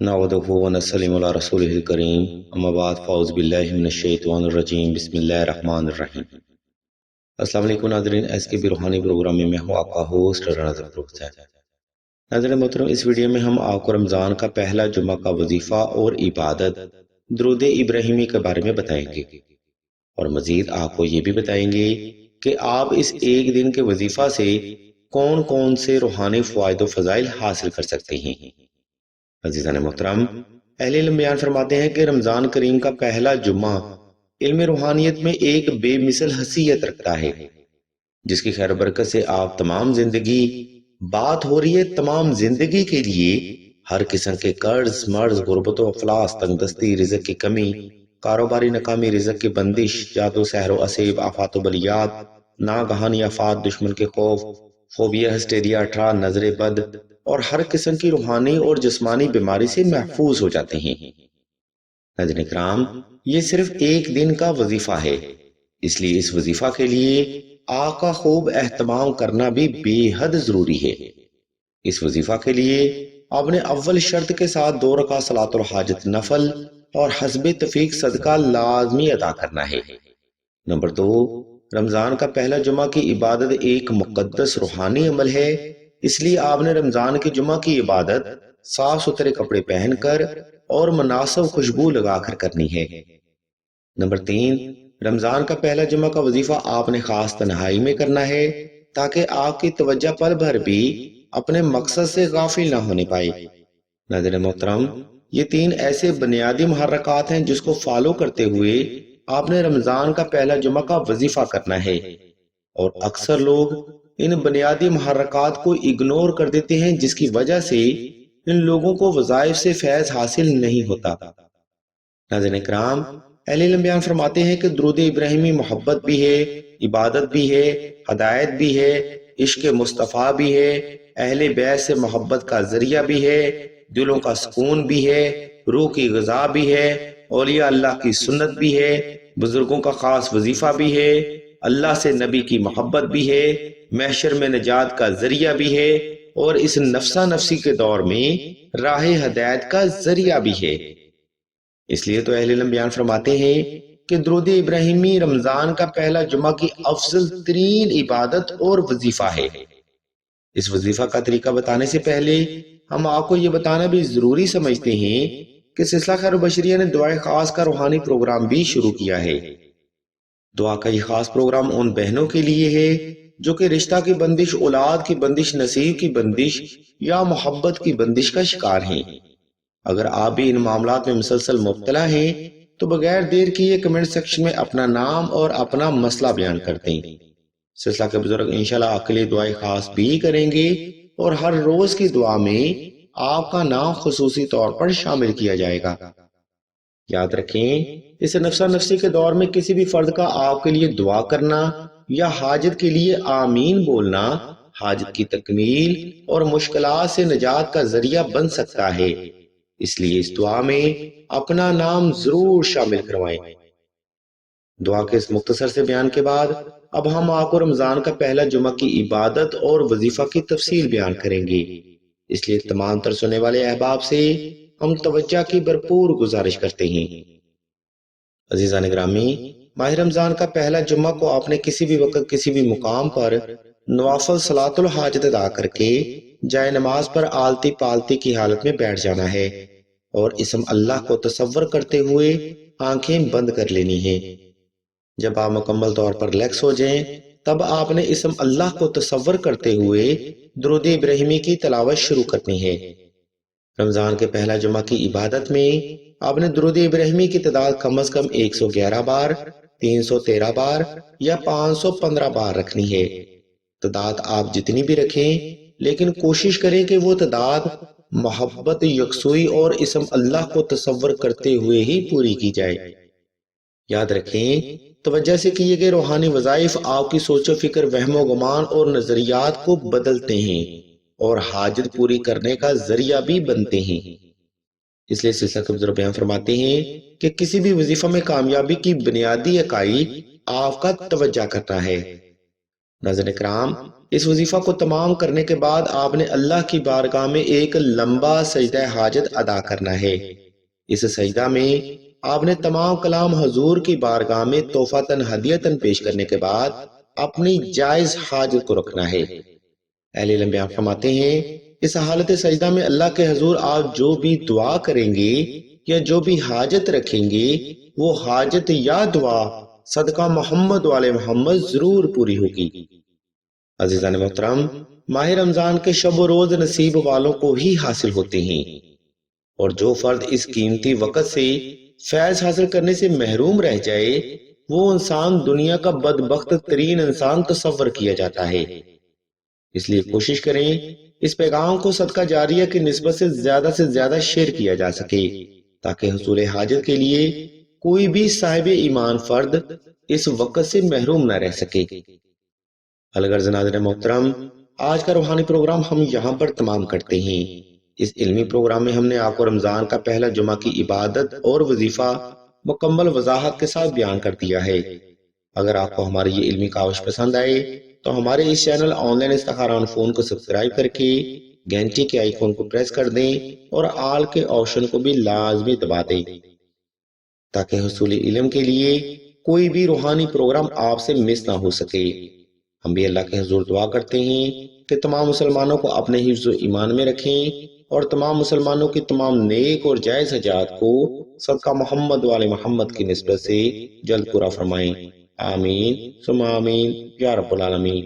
نعوذ ونسلم علی رسولہ الکریم اما بعد فاعوذ باللہ من الشیطان الرجیم بسم اللہ الرحمن الرحیم۔ السلام علیکم ناظرین، ایس کے بی روحانی پروگرام میں ہوں آپ کا ہوسٹ رنازل فروخت ہے۔ ناظرین محترم، اس ویڈیو میں ہم آپ کو رمضان کا پہلا جمعہ کا وظیفہ اور عبادت درود ابراہیمی کے بارے میں بتائیں گے، اور مزید آپ کو یہ بھی بتائیں گے کہ آپ اس ایک دن کے وظیفہ سے کون کون سے روحانی فوائد و فضائل حاصل کر سکتے ہیں۔ عزیزان محترم، اہل علم بیان فرماتے ہیں کہ رمضان کریم کا پہلا جمعہ علم روحانیت میں ایک بے مثل حیثیت رکھتا ہے، جس کی خیر برکت سے آپ تمام زندگی بات ہو رہی ہے تمام زندگی کے لیے ہر قسم کے قرض، مرض، غربت و افلاس، تنگ دستی، رزق کی کمی، کاروباری ناکامی، رزق کی بندش، جادو، سحر و اسیب، آفات و بلیات، ناگہانی آفات، دشمن کے خوف، فوبیا، ہسٹیریا، اٹھرا، نظر بد اور ہر قسم کی روحانی اور جسمانی بیماری سے محفوظ ہو جاتے ہیں۔ ناظرین کرام، یہ صرف ایک دن کا وظیفہ ہے، اس لیے اس وظیفہ کے لیے آپ کا خوب اہتمام کرنا بھی بے حد ضروری ہے۔ اس وظیفہ کے لیے آپ نے اول شرط کے ساتھ 2 رکعت صلاۃ الحاجت نفل اور حسب توفیق صدقہ لازمی ادا کرنا ہے۔ نمبر 2، رمضان کا پہلا جمعہ کی عبادت ایک مقدس روحانی عمل ہے، اس لیے آپ نے رمضان کی جمعہ کی عبادت صاف ستھرے کپڑے پہن کر اور مناسب خوشبو لگا کر کرنی ہے۔ نمبر 3، رمضان کا پہلا جمعہ کا وظیفہ آپ نے خاص تنہائی میں کرنا ہے، تاکہ آپ کی توجہ پل بھر بھی اپنے مقصد سے غافل نہ ہونے پائے۔ ناظرین محترم، یہ 3 ایسے بنیادی محرکات ہیں جس کو فالو کرتے ہوئے آپ نے رمضان کا پہلا جمعہ کا وظیفہ کرنا ہے، اور اکثر لوگ ان بنیادی محرکات کو اگنور کر دیتے ہیں، جس کی وجہ سے ان لوگوں کو وظائف سے فیض حاصل نہیں ہوتا۔ ناظرین کرام، اہل علم بیان فرماتے ہیں کہ درود ابراہیمی محبت بھی ہے، عبادت بھی ہے، ہدایت بھی ہے، عشق مصطفیٰ بھی ہے، اہل بیت سے محبت کا ذریعہ بھی ہے، دلوں کا سکون بھی ہے، روح کی غذا بھی ہے، اولیاء اللہ کی سنت بھی ہے، بزرگوں کا خاص وظیفہ بھی ہے، اللہ سے نبی کی محبت بھی ہے، محشر میں نجات کا ذریعہ بھی ہے، اور اس نفسا نفسی کے دور میں راہ ہدایت کا ذریعہ بھی ہے۔ اس لیے تو اہل علم بیان فرماتے ہیں کہ درود ابراہیمی رمضان کا پہلا جمعہ کی افضل ترین عبادت اور وظیفہ ہے۔ اس وظیفہ کا طریقہ بتانے سے پہلے ہم آپ کو یہ بتانا بھی ضروری سمجھتے ہیں کہ سلسلہ خیر و بشریہ نے دعائے خاص کا روحانی پروگرام بھی شروع کیا ہے۔ دعا کا یہ خاص پروگرام ان بہنوں کے لیے ہے جو کہ رشتہ کی بندش، اولاد کی بندش، نصیب کی بندش یا محبت کی بندش کا شکار ہیں۔ اگر آپ بھی ان معاملات میں مسلسل مبتلا ہیں تو بغیر دیر کیے کمنٹ سیکشن میں اپنا نام اور اپنا مسئلہ بیان کر دیں۔ سلسلہ کے بزرگ انشاءاللہ آپ کے لیے دعائیں خاص بھی کریں گے، اور ہر روز کی دعا میں آپ کا نام خصوصی طور پر شامل کیا جائے گا۔ یاد رکھیں، اس نفسا نفسی کے دور میں کسی بھی فرد کا آپ کے لیے دعا کرنا یا حاجت کے لیے آمین بولنا حاجت کی تکمیل اور مشکلات سے نجات کا ذریعہ بن سکتا ہے، اس لیے اس دعا میں اپنا نام ضرور شامل کروائیں۔ دعا کے اس مختصر سے بیان کے بعد اب ہم آپ کو رمضان کا پہلا جمعہ کی عبادت اور وظیفہ کی تفصیل بیان کریں گے، اس لیے تمام تر سننے والے احباب سے ہم توجہ کی بھرپور گزارش کرتے ہیں۔ عزیزان گرامی، ماہ رمضان کا پہلا جمعہ کو آپ نے کسی بھی وقت کسی بھی مقام پر نوافل صلاۃ الحاجت ادا کر کے جائے نماز پر آلتی پالتی کی حالت میں بیٹھ جانا ہے، اور اسم اللہ کو تصور کرتے ہوئے آنکھیں بند کر لینی ہیں۔ جب آپ مکمل طور پر ریلیکس ہو جائیں تب آپ نے اسم اللہ کو تصور کرتے ہوئے درود ابراہیمی کی تلاوت شروع کرنی ہے۔ رمضان کے پہلا جمعہ کی عبادت میں آپ نے درود ابراہیمی کی تعداد کم از کم 111 بار، 313 بار یا 515 بار رکھنی ہے۔ تعداد آپ جتنی بھی رکھیں، لیکن کوشش کریں کہ وہ تعداد محبت، یکسوئی اور اسم اللہ کو تصور کرتے ہوئے ہی پوری کی جائے۔ یاد رکھیں، توجہ سے کیے گئے روحانی وظائف آپ کی سوچ و فکر، وہم و گمان اور نظریات کو بدلتے ہیں اور حاجت پوری کرنے کا ذریعہ بھی بنتے ہیں۔ اس لیے سلسلہ کے بزرگ بیان فرماتے ہیں کہ کسی بھی وظیفہ میں کامیابی کی بنیادی اکائی آپ کا توجہ کرنا ہے۔ ناظرین کرام، اس وظیفہ کو تمام کرنے کے بعد آپ نے اللہ کی بارگاہ میں ایک لمبا سجدہ حاجت ادا کرنا ہے۔ اس سجدہ میں آپ نے تمام کلام حضور کی بارگاہ میں تحفۃً ہدیۃً پیش کرنے کے بعد اپنی جائز حاجت کو رکھنا ہے۔ اہل علم بیان فرماتے ہیں، اس حالت سجدہ میں اللہ کے حضور آپ جو بھی دعا کریں گے یا جو بھی حاجت رکھیں گے، وہ حاجت یا دعا صدقہ محمد والے محمد ضرور پوری ہوگی۔ عزیزان محترم، ماہ رمضان کے شب و روز نصیب والوں کو ہی حاصل ہوتے ہیں، اور جو فرد اس قیمتی وقت سے فیض حاصل کرنے سے محروم رہ جائے، وہ انسان دنیا کا بدبخت ترین انسان تصور کیا جاتا ہے۔ اس لیے کوشش کریں اس پیغام کو صدقہ جاریہ کی نسبت سے زیادہ شیئر کیا جا سکے، تاکہ حصول حاجت کے لیے کوئی بھی صاحب ایمان فرد اس وقت سے محروم نہ رہ سکے۔ الغرض ناظرین محترم، آج کا روحانی پروگرام ہم یہاں پر تمام کرتے ہیں۔ اس علمی پروگرام میں ہم نے آپ کو رمضان کا پہلا جمعہ کی عبادت اور وظیفہ مکمل وضاحت کے ساتھ بیان کر دیا ہے۔ اگر آپ کو ہماری یہ علمی کاوش پسند آئے تو ہمارے اس چینل آن لائن استخارہ آن فون کو سبسکرائب کر کے گھنٹی کے آئیکن کو پریس کر دیں اور آل کے آپشن کو بھی لازمی دبا دیں، تاکہ حصول علم کے لیے کوئی بھی روحانی پروگرام آپ سے مس نہ ہو سکے۔ ہم بھی اللہ کے حضور دعا کرتے ہیں کہ تمام مسلمانوں کو اپنے حفظ و ایمان میں رکھیں اور تمام مسلمانوں کی تمام نیک اور جائز حاجات کو صدقہ محمد والے محمد کی نسبت سے جلد پورا فرمائیں۔ آمین ثم آمین یا رب العالمین۔